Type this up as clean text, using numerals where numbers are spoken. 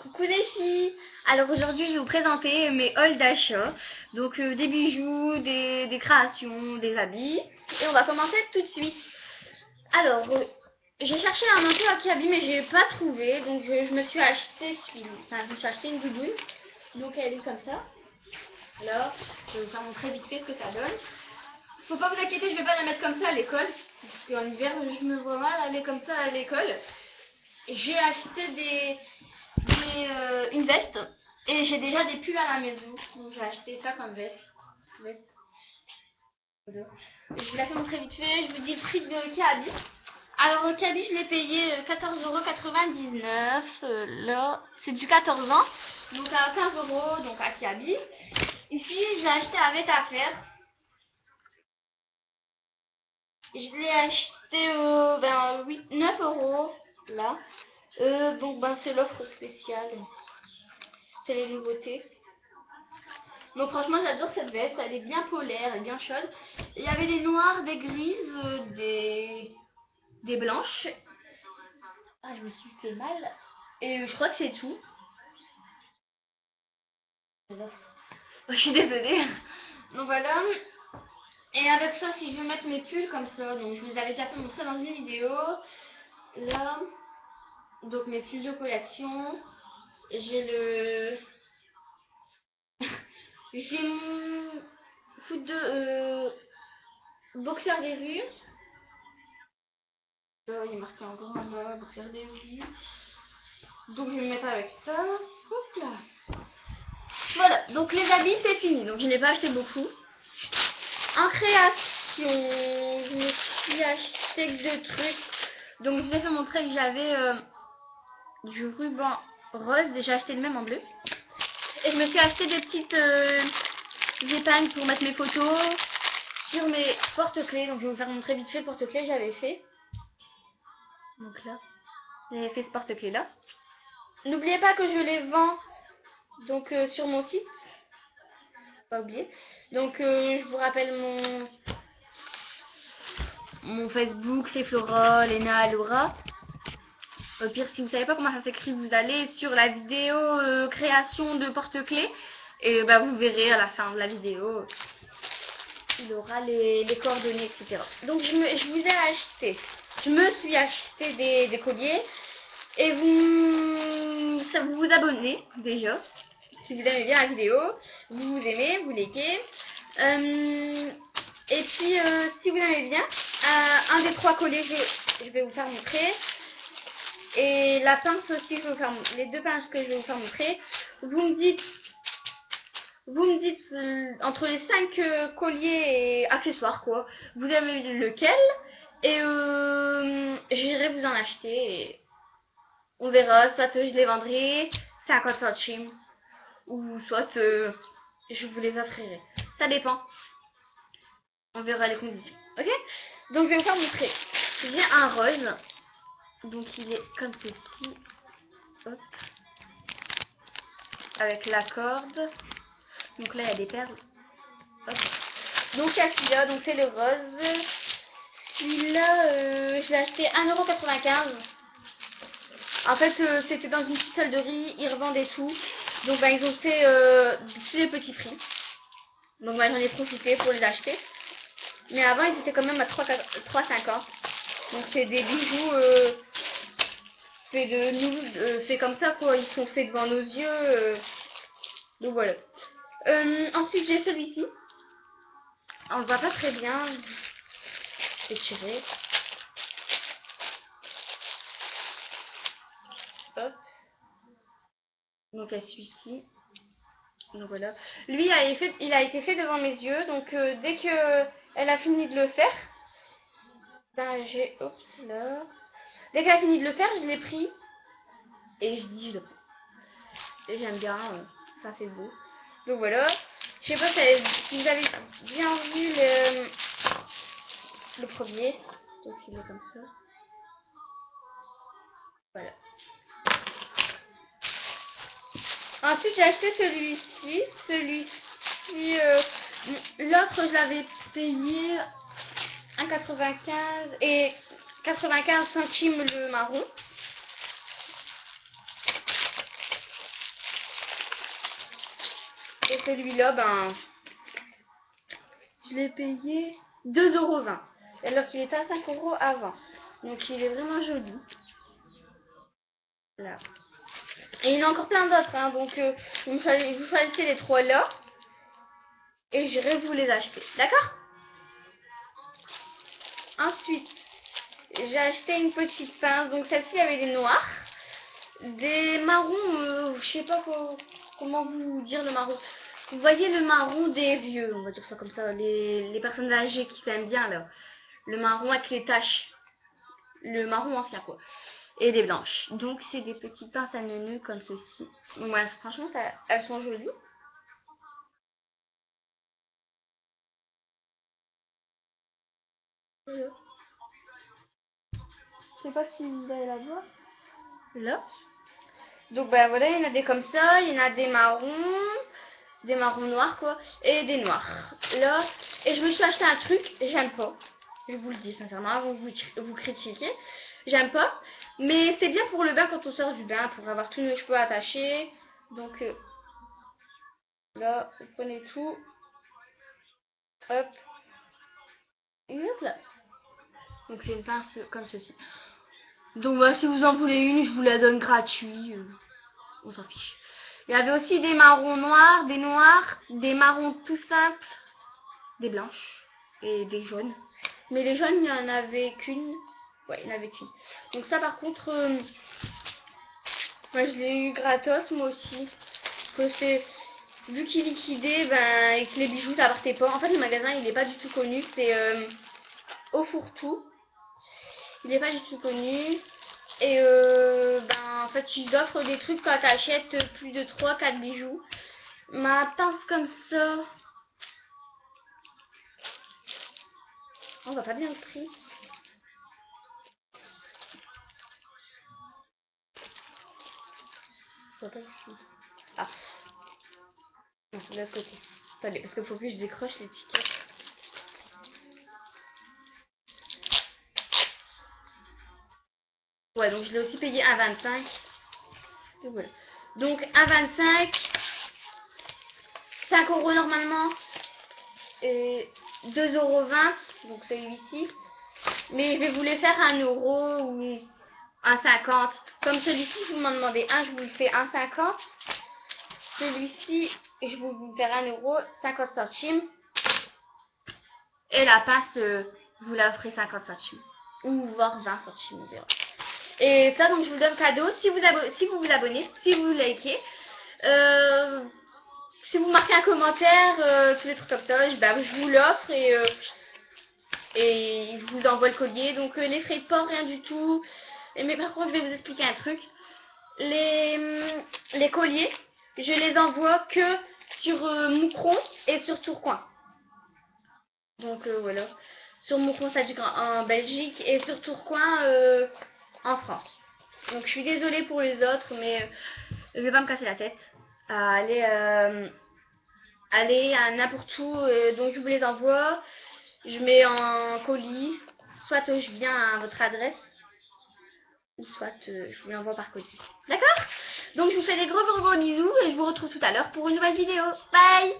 Coucou les filles. Alors aujourd'hui je vais vous présenter mes hauls d'achat. Donc des bijoux, des créations, des habits. Et on va commencer tout de suite. Alors j'ai cherché un manteau à Kiabi mais j'ai pas trouvé. Donc je me suis acheté je me suis acheté une doudoune. Donc elle est comme ça. Alors je vais vous faire montrer vite fait ce que ça donne. Faut pas vous inquiéter, je vais pas la mettre comme ça à l'école. Parce qu'en hiver je me vois mal aller comme ça à l'école. J'ai acheté une veste et j'ai déjà des pulls à la maison, donc j'ai acheté ça comme veste. Voilà. Je vous la fais montrer vite fait. Je vous dis le prix de Kiabi. Alors au Kiabi je l'ai payé 14,99 €. Là c'est du 14 ans, donc à 15 € donc à Kiabi. Ici j'ai acheté à Vetafer. Je l'ai acheté 9 € là. Donc c'est l'offre spéciale. C'est les nouveautés. Donc franchement j'adore cette veste, elle est bien polaire, elle est bien chaude. Il y avait des noires, des grises, des blanches. Ah je me suis fait mal. Et je crois que c'est tout. Je suis désolée. Donc voilà. Et avec ça si je veux mettre mes pulls comme ça, donc je vous avais déjà fait montrer dans une vidéo. Là. Donc mes pulls de collection. J'ai le... J'ai mon foot de boxeur des rues. Il est marqué en grand là, boxeur des rues. Donc je vais me mettre avec ça. Hop là. Voilà, donc les habits c'est fini. Donc je n'ai pas acheté beaucoup. En création, je me suis acheté deux trucs. Donc je vous ai fait montrer que j'avais du ruban rose. J'ai acheté le même en bleu. Et je me suis acheté des petites épingles pour mettre mes photos sur mes porte-clés. Donc je vais vous faire montrer vite fait le porte-clés que j'avais fait. Donc là, j'avais fait ce porte-clés là. N'oubliez pas que je les vends donc sur mon site. Pas oublier. Donc je vous rappelle mon Facebook, c'est Flora, Lena, Laura. Au pire, si vous savez pas comment ça s'écrit, vous allez sur la vidéo création de porte-clés et vous verrez à la fin de la vidéo. Il aura les coordonnées, etc. Donc je me suis acheté des colliers et vous vous abonnez déjà. Si vous aimez bien la vidéo, vous aimez, vous likez. Et puis si vous aimez bien, un des trois colliers je vais vous faire montrer. Et la pince aussi, je vais vous faire les deux pinces que je vais vous faire montrer. Vous me dites entre les 5 colliers et accessoires quoi, vous aimez lequel et j'irai vous en acheter et on verra, soit je les vendrai 50 centimes ou soit je vous les offrirai, ça dépend, on verra les conditions. Ok, donc je vais vous faire montrer. J'ai un rose, donc il est comme ceci. Hop. Avec la corde. Donc là il y a des perles. Hop. Donc il y a celui-là, donc c'est le rose. Celui-là, je l'ai acheté 1,95 €. En fait, c'était dans une petite solderie, ils revendaient tout. Donc ils ont fait tous les petits prix. Donc j'en ai profité pour les acheter. Mais avant, ils étaient quand même à 3,50 €. Donc c'est des bijoux faits comme ça quoi. Ils sont faits devant nos yeux. Donc voilà. Ensuite, j'ai celui-ci. On le voit pas très bien. Je vais tirer. Hop. Donc à celui-ci. Donc voilà. Lui, il a été fait devant mes yeux. Donc dès que elle a fini de le faire, oups là. Dès qu'elle a fini de le faire, je l'ai pris et je dis je le prends. Et j'aime bien, ça fait beau. Donc voilà. Je sais pas si vous avez bien vu le premier. Donc il est comme ça. Voilà. Ensuite, j'ai acheté celui-ci. Celui-ci, l'autre, je l'avais payé 1,95 € et 95 centimes le marron. Et celui-là, ben, je l'ai payé 2,20 €. Alors qu'il était à 5 € avant. Donc il est vraiment joli. Là. Et il y en a encore plein d'autres, hein, donc vous choisissez les 3 là. Et j'irai vous les acheter. D'accord? Ensuite, j'ai acheté une petite pince. Donc celle-ci avait des noirs. Des marrons, je sais pas comment vous dire le marron. Vous voyez le marron des vieux, on va dire ça comme ça. Les personnes âgées qui s'aiment bien là. Le marron avec les taches. Le marron ancien quoi. Et des blanches. Donc c'est des petites pinces à neuneux comme ceci. Donc voilà, franchement elles sont jolies. Je sais pas si vous allez la voir. Là. Donc bah voilà, il y en a des comme ça, il y en a des marrons noirs quoi, et des noirs. Là, et je me suis acheté un truc, j'aime pas. Je vous le dis sincèrement, avant que vous critiquez. J'aime pas, mais c'est bien pour le bain quand on sort du bain, pour avoir tous nos cheveux attachés. Donc là, vous prenez tout. Hop. Et hop là. Donc c'est une pince comme ceci. Donc bah, si vous en voulez une, je vous la donne gratuit. On s'en fiche. Il y avait aussi des marrons noirs, des marrons tout simples, des blanches et des jaunes. Mais les jaunes, il n'y en avait qu'une. Ouais, il n'y en avait qu'une. Donc ça par contre, moi je l'ai eu gratos moi aussi. Que c'est vu qu'il liquidait, ben, et que les bijoux ça partait pas. En fait le magasin il n'est pas du tout connu, c'est au fourre-tout. Il n'est pas du tout connu. Et ben en fait ils offrent des trucs quand tu achètes plus de 3-4 bijoux. Ma pince comme ça, on voit pas bien le prix. Je vois pas ici. Ah, non, c'est de l'autre côté. Attendez, parce qu'il faut que je décroche l'étiquette. Ouais, donc je l'ai aussi payé 1,25 €. Donc voilà. Donc 1,25 €, 5 € normalement. Et 2,20 €, donc celui-ci. Mais je vais vous les faire 1 € ou 1,50 €. Comme celui-ci, vous m'en demandez un, je vous le fais 1,50 €. Celui-ci, je vais vous le faire 1 € 50 centimes. Et la pince, vous la ferez 50 centimes. Ou voire 20 centimes, on verra. Et ça, donc je vous donne cadeau. Si vous vous abonnez, si vous likez, si vous marquez un commentaire, tous les trucs comme ça, je vous l'offre et je vous envoie le collier. Donc les frais de port, rien du tout. Mais par contre, je vais vous expliquer un truc. Les colliers, je les envoie que sur Moucron et sur Tourcoing. Donc voilà. Sur Moucron, ça du en Belgique et sur Tourcoing en France. Donc je suis désolée pour les autres, mais je vais pas me casser la tête à aller à n'importe où. Donc je vous les envoie. Je mets en colis. Soit je viens à votre adresse, ou soit je vous l'envoie par colis. D'accord? Donc je vous fais des gros bisous et je vous retrouve tout à l'heure pour une nouvelle vidéo. Bye!